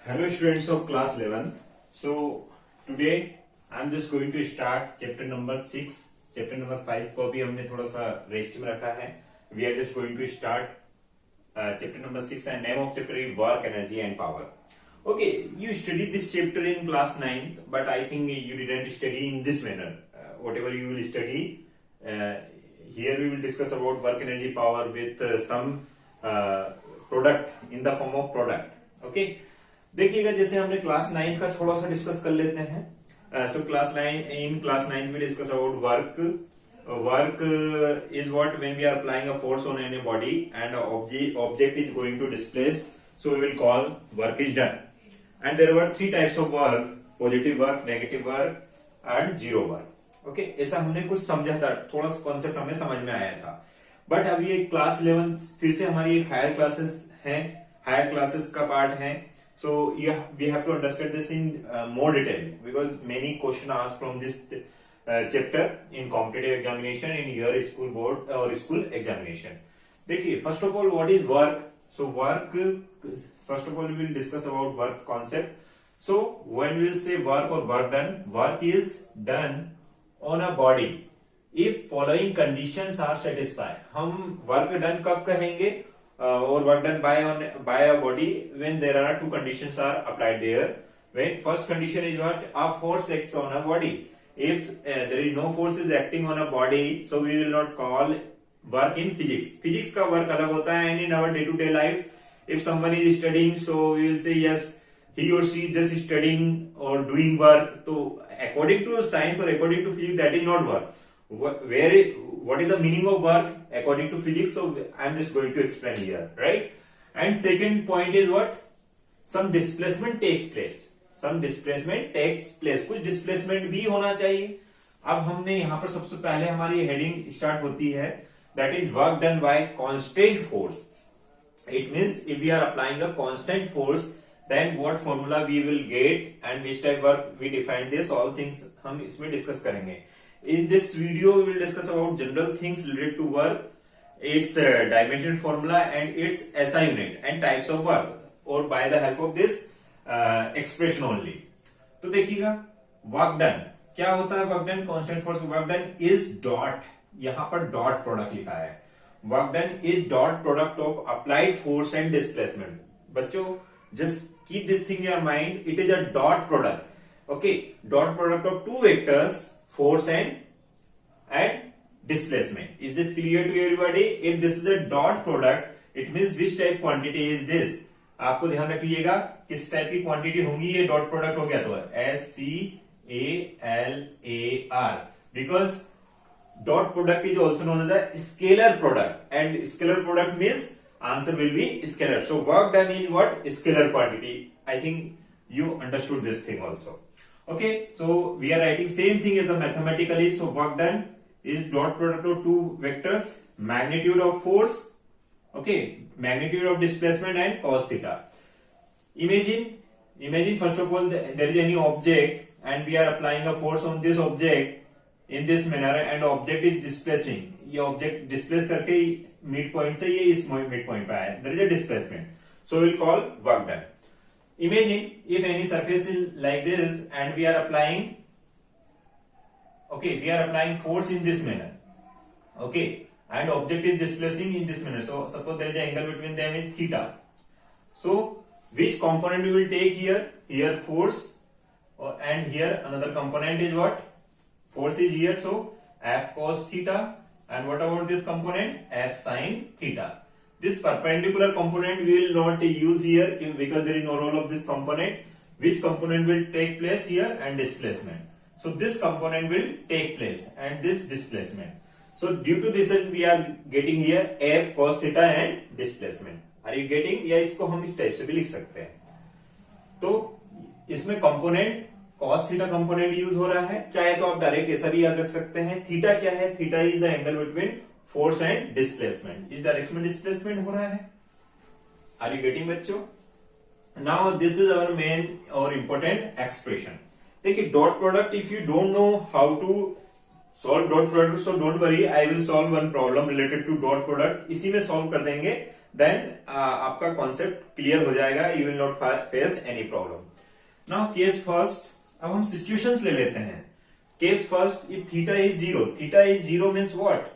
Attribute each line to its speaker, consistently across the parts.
Speaker 1: Hello students of class 11th. So today I'm just going to start chapter number 6. Chapter number 5 को भी हमने थोड़ा सा rest में रखा है. We are just going to start chapter number 6 and name of chapter is work, energy and power. Okay, you studied this chapter in class 9, but I think you didn't study in this manner. Whatever you will study, here we will discuss about work, energy, power with some product in the form of product. Okay. देखिएगा जैसे हमने class 9 का थोड़ा सा discuss कर लेते हैं. So class 9 we discuss about work is what when we are applying a force on any body and object is going to displace, so we will call work is done. And there were three types of work: positive work, negative work and zero work. Okay, ऐसा हमने कुछ समझा था, थोड़ा सा concept हमें समझ में आया था. बट अभी ये क्लास 11 फिर से हमारी एक हायर क्लासेस है, हायर क्लासेस का पार्ट है. So we have to understand this in more detail because many questions asked from this chapter in competitive examination, in your school board or school examination. देखिए, first of all, what is work? So work, first of all, we will discuss about work concept. So when we will say work or work done, work is done on a body if following conditions are satisfied. हम work done कब कहेंगे? Or work done by a body when there are two conditions are applied there. When first condition is what? A force acts on a body. If there is no force is acting on a body, so we will not call work in physics. Physics का work अलग होता है. And in our day to day life, if someone is studying, so we will say yes, he or she just studying or doing work. So according to science or according to physics, that is not work. What is the meaning of work according to physics? So I'm just going to explain here, right? And second point is what? Some displacement takes place. Some displacement takes place. कुछ displacement भी होना चाहिए. अब हमने यहाँ पर सबसे पहले हमारी heading start होती है, that is work done by constant force. It means if we are applying a constant force, then what formula we will get and which type work we define this, all things हम इसमें discuss करेंगे. In this video, we will discuss about general things related to work, its dimension formula and its SI unit and types of work, or by the help of this expression only. तो देखिएगा, work done क्या होता है? work done, constant force work done is dot, यहाँ पर dot product लिखा है. work done is dot product of applied force and displacement. बच्चों, just keep this thing in your mind. It is a dot product. Okay, dot product of two vectors, force and displacement. Is this clear to everybody? If this is a dot product, it means which type quantity is this? आपको ध्यान रखिएगा किस type की quantity होंगी. ये dot product हो गया तो SCALAR, because dot product is also known as a scalar product, and scalar product means answer will be scalar. So work done is what? Scalar quantity. I think you understood this thing also. Okay, so we are writing same thing as the mathematically. So work done is dot product of two vectors, magnitude of force, okay, magnitude of displacement and cos theta. Imagine first of all there is any object and we are applying a force on this object in this manner and object is displacing. ये object displace करके mid point से ये इस mid point पे आया, there is a displacement. So we will call work done. Imagine if any surface is like this and we are applying, okay, we are applying force in this manner, okay, and object is displacing in this manner. So suppose there is an angle between them is theta. So which component we will take here? Here force, and here another component is what? Force is here, so F cos theta, and what about this component? F sin theta. This perpendicular component we will not use here because there is no role of this component. Which component will take place here? And displacement. So this component will take place and this displacement. So due to this we are getting here F cos theta and displacement. Are you getting? या इसको हम इस type से भी लिख सकते हैं. तो इसमें component cos theta component use हो रहा है. चाहे तो आप डायरेक्ट ऐसा भी याद रख सकते हैं. थीटा क्या है? Theta is the angle between force and displacement. इस डायरेक्शन में डिस्प्लेसमेंट हो रहा है. आर यू गेटिंग बच्चों? Now this is our main और इंपॉर्टेंट एक्सप्रेशन. देखिए, dot product, if you don't know how to solve dot product, so don't worry, I will solve one problem related to dot product. इसी में solve कर देंगे. Then आपका concept clear हो जाएगा, you will not face any problem. Now case first, अब हम situations ले लेते हैं। Case first, if theta is zero means what,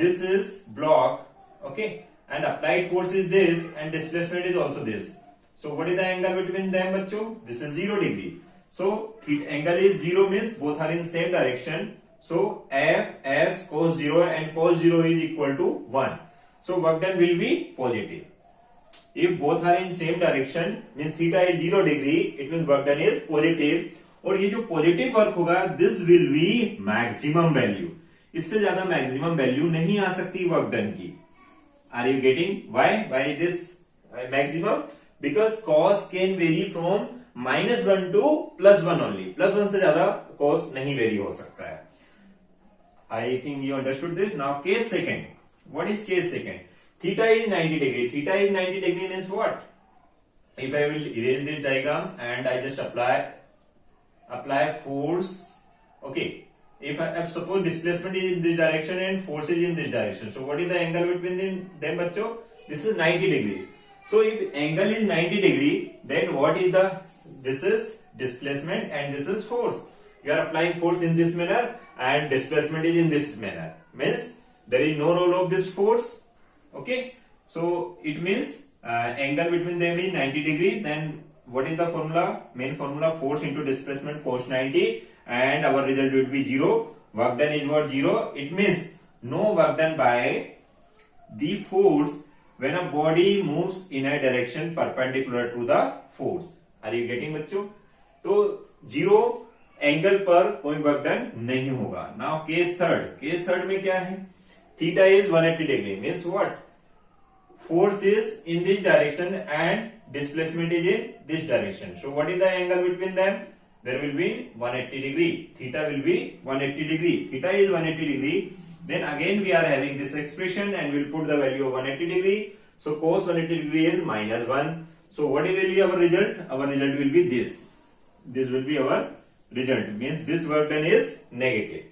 Speaker 1: this is block, okay, and applied force is this and displacement is also this. So what is the angle between them बच्चों? This is 0 degree. So angle is 0 means both are in same direction. So F as cos 0 and cos 0 is equal to 1. So work done will be positive. If both are in same direction means theta is 0 degree, it means work done is positive. और ये जो positive work होगा, this will be maximum value. इससे ज्यादा maximum value नहीं आ सकती work done की। Are you getting why this maximum? Because cos can vary from -1 to +1 only. +1 से ज्यादा cos नहीं vary हो सकता है। I think you understood this. Now case second. What is case second? Theta is 90 degree. Theta is 90 degree means what? If I will erase this diagram and I just apply force, okay. If suppose displacement is in this direction and force is in this direction, so what is the angle between them बच्चों? This is 90 degree. So if angle is 90 degree, then what is this is displacement and this is force. You are applying force in this manner and displacement is in this manner. Means there is no role of this force. Okay. So it means angle between them is 90 degree. Then what is the formula? Main formula, force into displacement cos 90. And our result will be 0. Work done is what? 0. It means no work done by the force when a body moves in a direction perpendicular to the force. Are you getting बच्चों? तो 0 angle पर कोई work done नहीं होगा। Now case third में क्या है? Theta is 180 degree means what, force is in this direction and displacement is in this direction. So what is the angle between them? There will be 180 degree. Theta will be 180 degree. Theta is 180 degree. Then again we are having this expression and we'll put the value of 180 degree. So cos 180 degree is -1. So what will be our result? Our result will be this. This will be our result. Means this work done is negative.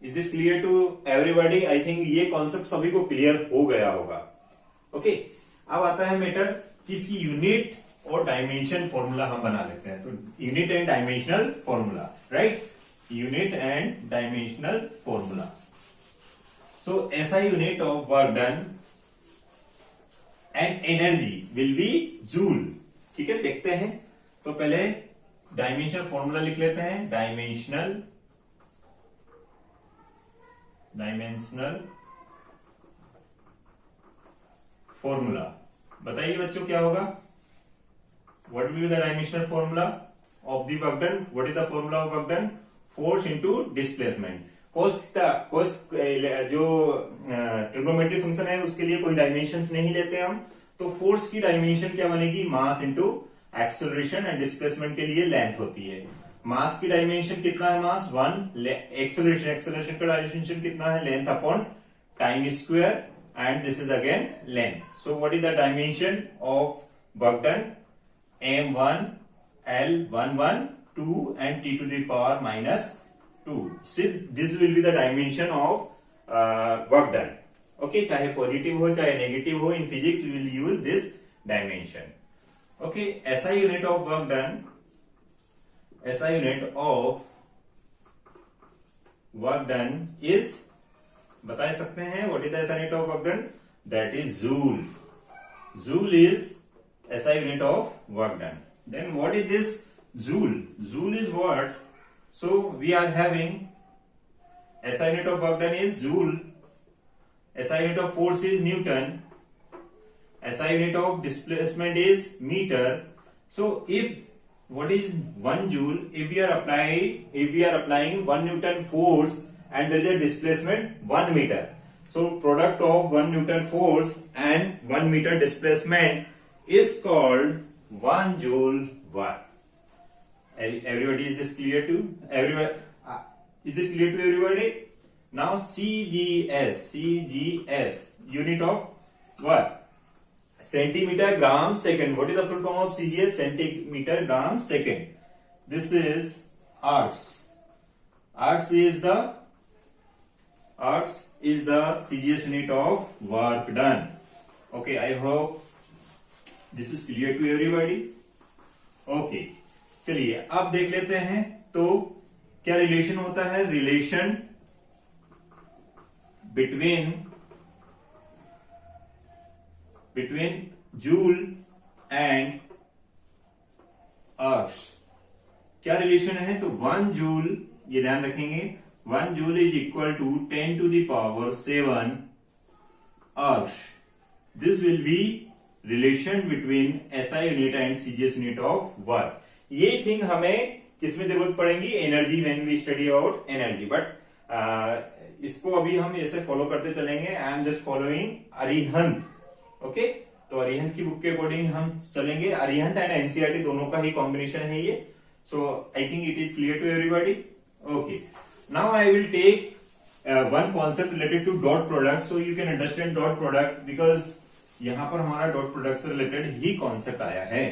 Speaker 1: Is this clear to everybody? I think ये concept सभी को clear हो गया होगा. Okay. अब आता है matter किसकी यूनिट और डायमेंशन फॉर्मूला हम बना लेते हैं। तो unit and dimensional formula, right, unit and dimensional formula. So ऐसा unit of work done and energy will be joule. ठीक है, देखते हैं। तो पहले डायमेंशनल फॉर्मूला लिख लेते हैं। डायमेंशनल फॉर्मूला बताइए बच्चों क्या होगा? What will be the dimensional formula of the work done? What is the formula of work done? Force into displacement. Cos जो ट्रिग्नोमेट्री फंक्शन है उसके लिए कोई डायमेंशंस नहीं लेते हम, तो फोर्स की डायमेंशन क्या बनेगी? Mass into acceleration and displacement के लिए लेंथ होती है। मास की डायमेंशन कितना है? मास 1। एक्सेलरेशन का डायमेंशन कितना है? Length upon time square and this is again length. So what is the dimension of work done? m1 l11 2 and t to the power -2. So this will be the dimension of work done. Okay, चाहे positive हो चाहे negative हो, in physics we will use this dimension. Okay, ऐसा unit of work done, ऐसा unit of work done is, बता सकते हैं what is the ऐसा unit of work done? That is joule. Joule is SI unit of work done. Then what is this joule? Joule is what? So we are having SI unit of work done is joule. SI unit of force is Newton. SI unit of displacement is meter. So if what is 1 joule? If we are applying 1 Newton force and there is a displacement 1 meter. So product of 1 Newton force and 1 meter displacement is called 1 joule work. Everybody, is this clear to everybody? Is this clear to everybody? Now CGS unit of what? Centimeter gram second. What is the full form of CGS? Centimeter gram second. This is arcs. Arcs is the CGS unit of work done. Okay, I hope this is clear to everybody. Okay, चलिए अब देख लेते हैं तो क्या relation होता है. Relation between joule and अर्श. क्या रिलेशन है? तो 1 जूल, ये ध्यान रखेंगे, 1 joule is equal to 10 to the power 7 erg. This will be relation between SI unit and CGS unit of work. ये थिंग हमें किसमें जरूरत पड़ेगी? Energy, when we study about energy. But इसको अभी हम ऐसे फॉलो करते चलेंगे. I am just following Arihant. Okay, तो अरिहंत की बुक के अकॉर्डिंग हम चलेंगे. अरिहंत एंड एनसीईआरटी दोनों का ही कॉम्बिनेशन है ये. So I think it is clear to everybody. Okay, now I will take one concept related to dot product, so you can understand dot product because यहां पर हमारा dot product से related ही concept आया है,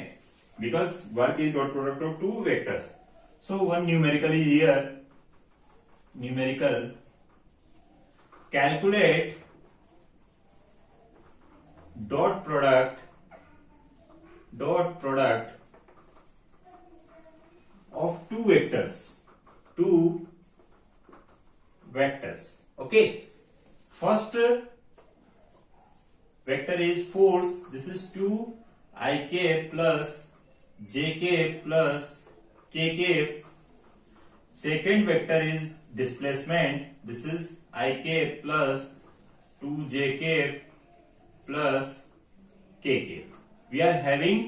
Speaker 1: because work is dot product of two vectors. So one numerical is here. Numerical, calculate dot product of two vectors. Okay, first vector is force. This is 2 I cap plus j cap plus k cap. Second vector is displacement. This is I cap plus 2 j cap plus k cap. We are having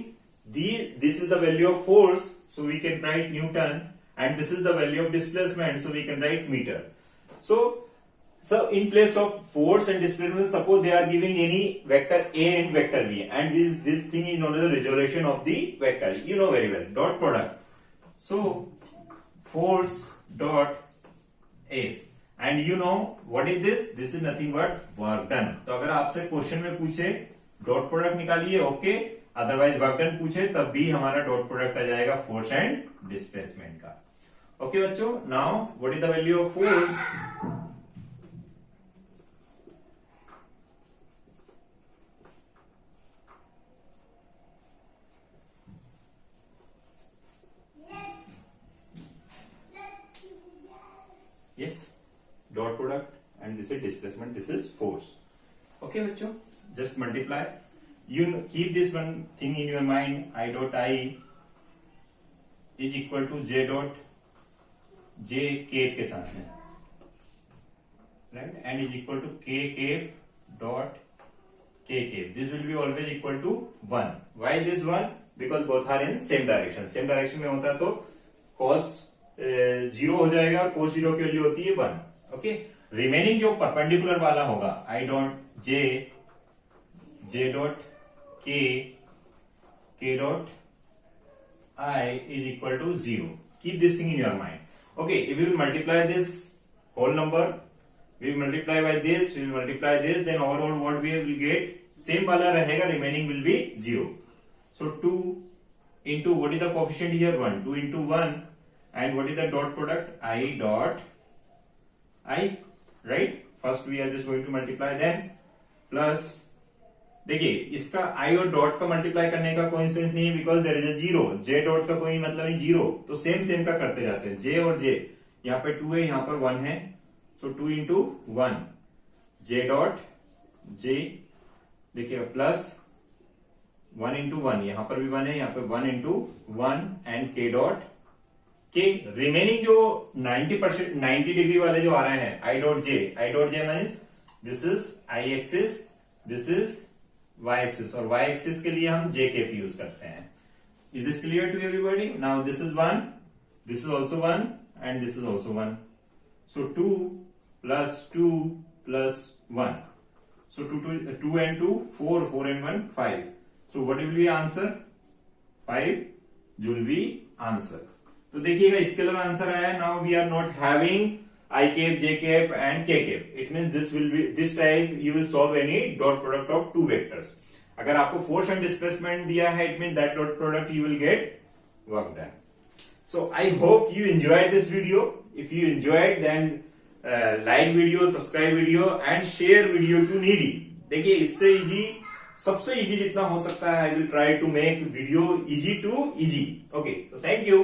Speaker 1: this is the value of force, so we can write Newton, and this is the value of displacement, so we can write meter. So in place of force and displacement, suppose they are giving any vector A and vector B, and this thing is known as the resolution of the vector. You know very well, dot product. So force dot S, and you know what is this? This is nothing but work done. तो अगर आपसे question में पूछे dot product निकालिए, okay, otherwise work done पूछे तब भी हमारा डॉट प्रोडक्ट आ जाएगा फोर्स एंड डिस्प्लेसमेंट का. ओके बच्चों, now what is the value of force? Yes, dot product, and this is displacement, this is force. Okay बच्चों, just multiply. You keep this one thing in your mind. I dot I is equal to J dot J cape के साथ में, right, and is equal to K cape dot K cape. This will be always equal to 1. Why this 1? Because both are in same direction. Same direction में होता तो cos 0 हो जाएगा और cos 0 की वैल्यू होती है 1. ओके, रिमेनिंग जो परपेंडिकुलर वाला होगा I dot J dot K dot I is equal to 0. Keep this thing in your mind. Okay, if we will multiply this whole number, we will multiply by this, we will multiply this, then overall what we will get, same वाला रहेगा, remaining will be 0. So 2 into, what is the coefficient here? 1. 2 into 1, and what is the dot product? I dot I, right? First we are just going to multiply, then plus, देखिए इसका I और dot का multiply करने का कोई sense नहीं है, because there is a zero. J dot का कोई मतलब नहीं, जीरो, तो सेम का करते जाते हैं. J और J, यहाँ पे 2 है, यहाँ पर 1 है, सो 2 into 1 J डॉट J, देखिए प्लस 1 into 1, यहाँ पर भी 1 है, यहाँ पे 1 into 1 and K dot K. Remaining जो 90% 90 डिग्री वाले जो आ रहे हैं, I dot J means this is I axis, this is y axis, और y एक्सिस के लिए हम j cap यूज करते हैं. Is this clear to everybody? Now this is 1, this is also 1, and this is also 1. So 2 plus 2 plus 1. So 2 and 2 4 and 1 5. So what will be answer? 5 will be answer. तो देखिएगा scalar answer आया. Now we are not having I cap, J cap and K cap. It means this type you will solve any dot product of two vectors. अगर आपको force and displacement दिया है, it means that dot product you will get work done. So I hope you enjoyed this video. If you enjoyed, then like video, subscribe video and share video to needy. देखिए इससे easy सबसे easy जितना हो सकता है I will try to make video easy to easy. Okay, so thank you।